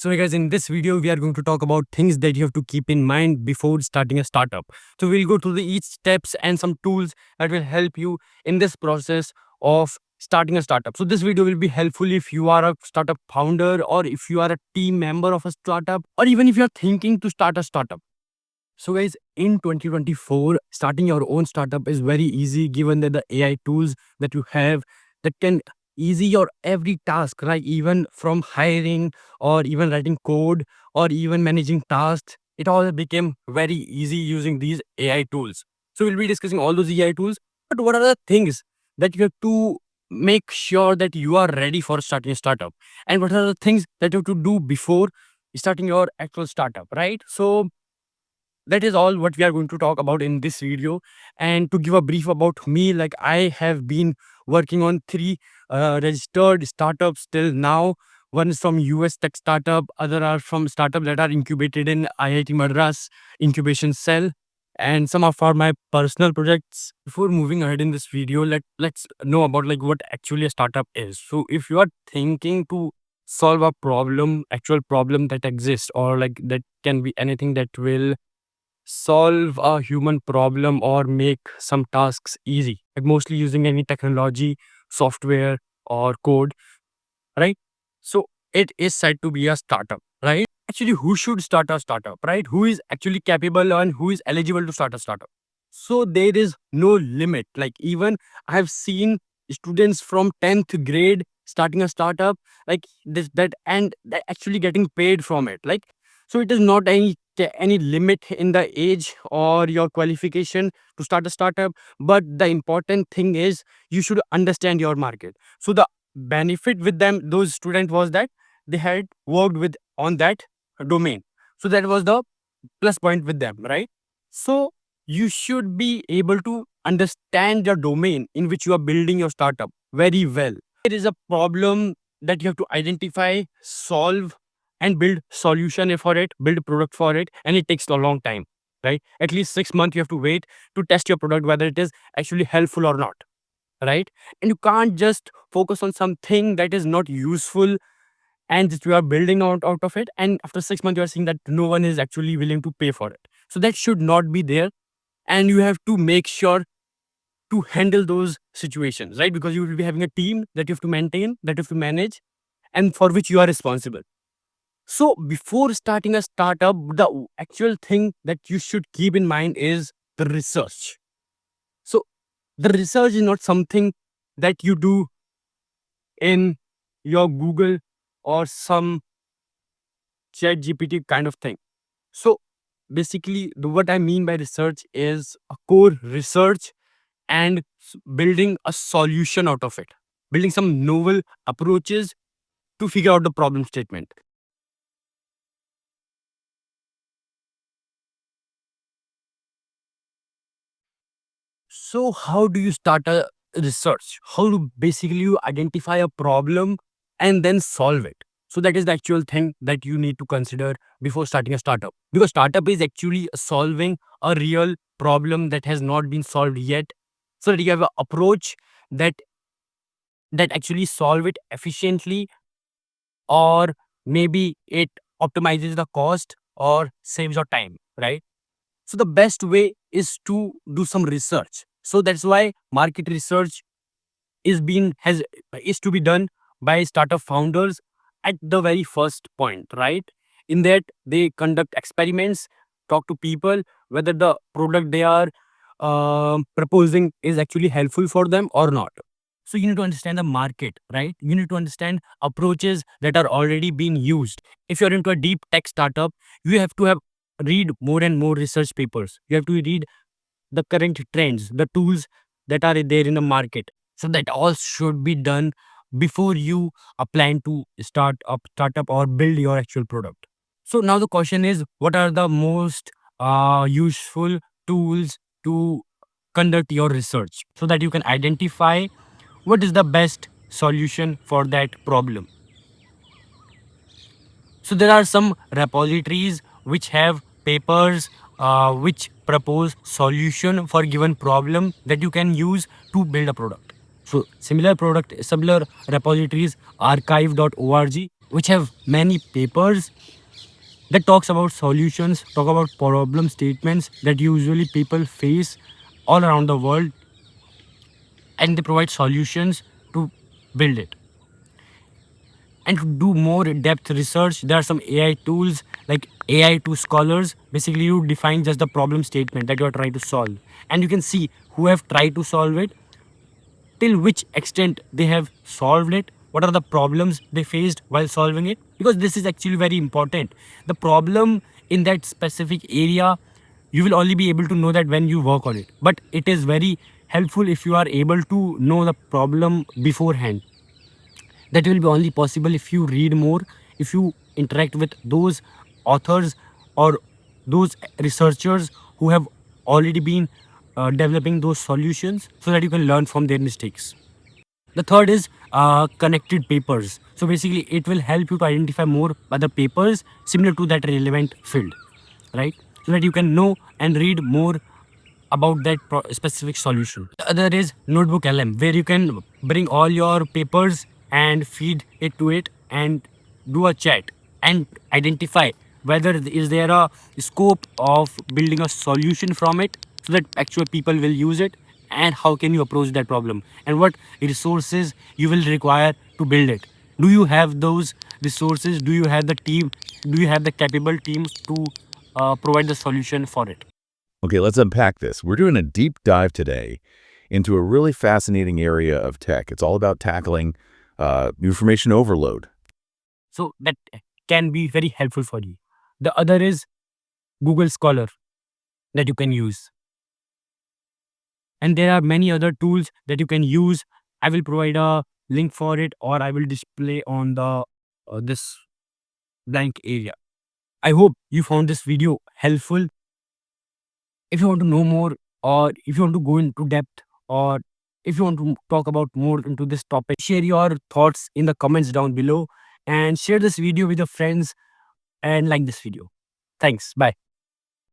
So hey guys, in this video, we are going to talk about things that you have to keep in mind before starting a startup. So we'll go through the each steps and some tools that will help you in this process of starting a startup. So this video will be helpful if you are a startup founder or if you are a team member of a startup or even if you are thinking to start a startup. So guys, in 2024, starting your own startup is very easy given that the AI tools that you have that can easy your every task, right? Even from hiring or even writing code or even managing tasks, it all became very easy using these AI tools. So we'll be discussing all those AI tools, but what are the things that you have to make sure that you are ready for starting a startup? And what are the things that you have to do before starting your actual startup, right? So that is all what we are going to talk about in this video. And to give a brief about me, like I have been working on three registered startups till now. One is from US tech startup, other are from startup that are incubated in IIT Madras incubation cell, and some of are my personal projects. Before moving ahead in this video, let's know about like what actually a startup is. So if you are thinking to solve a problem, actual problem that exists, or like that can be anything that will solve a human problem or make some tasks easy, like mostly using any technology, software, or code, right? So it is said to be a startup, right? Actually, who should start a startup, right? Who is actually capable and who is eligible to start a startup? So there is no limit. Like even I have seen students from 10th grade starting a startup, like this, that, and they're actually getting paid from it. Like, so it is not any limit in the age or your qualification to start a startup. But the important thing is you should understand your market. So the benefit with them, those students, was that they had worked with on that domain. So that was the plus point with them, right? So you should be able to understand your domain in which you are building your startup very well. There is a problem that you have to identify, solve, and build solution for it, build a product for it, and it takes a long time, right? At least 6 months you have to wait to test your product whether it is actually helpful or not, right? And you can't just focus on something that is not useful and just you are building out of it, and after 6 months you are seeing that no one is actually willing to pay for it. So that should not be there, and you have to make sure to handle those situations, right? Because you will be having a team that you have to maintain, that you have to manage, and for which you are responsible. So before starting a startup, the actual thing that you should keep in mind is the research. So the research is not something that you do in your Google or some chat GPT kind of thing. So basically, what I mean by research is a core research and building a solution out of it, building some novel approaches to figure out the problem statement. So how do you start a research? How do basically you identify a problem and then solve it? So that is the actual thing that you need to consider before starting a startup. Because startup is actually solving a real problem that has not been solved yet. So that you have an approach that actually solve it efficiently, or maybe it optimizes the cost or saves your time, right? So the best way is to do some research. So that's why market research is to be done by startup founders at the very first point, right? In that they conduct experiments, talk to people whether the product they are proposing is actually helpful for them or not. So you need to understand the market, right? You need to understand approaches that are already being used. If you're into a deep tech startup, you have to have read more and more research papers. You have to read the current trends, the tools that are there in the market. So that all should be done before you plan to start a startup or build your actual product. So now the question is, what are the most useful tools to conduct your research so that you can identify what is the best solution for that problem? So there are some repositories which have papers which propose solution for given problem that you can use to build a product. So similar repositories, archive.org. which have many papers that talks about solutions, talk about problem statements that usually people face all around the world, and they provide solutions to build it. And to do more depth research, there are some AI tools like AI to scholars. Basically, you define just the problem statement that you are trying to solve, and you can see who have tried to solve it, till which extent they have solved it, what are the problems they faced while solving it, because this is actually very important. The problem in that specific area, you will only be able to know that when you work on it, but it is very helpful if you are able to know the problem beforehand. That will be only possible if you read more, if you interact with those authors or those researchers who have already been developing those solutions, so that you can learn from their mistakes. The third is connected papers. So basically, it will help you to identify more other papers similar to that relevant field, right? So that you can know and read more about that specific solution. The other is Notebook LM, where you can bring all your papers and feed it to it and do a chat and identify whether is there a scope of building a solution from it, so that actual people will use it, and how can you approach that problem and what resources you will require to build it. Do you have those resources? Do you have the team? Do you have the capable teams to provide the solution for it? Okay, let's unpack this. We're doing a deep dive today into a really fascinating area of tech. It's all about tackling information overload. So that can be very helpful for you. The other is Google Scholar that you can use. And there are many other tools that you can use. I will provide a link for it, or I will display on the this blank area. I hope you found this video helpful. If you want to know more, or if you want to go into depth, or if you want to talk about more into this topic, share your thoughts in the comments down below, and share this video with your friends and like this video. Thanks. Bye.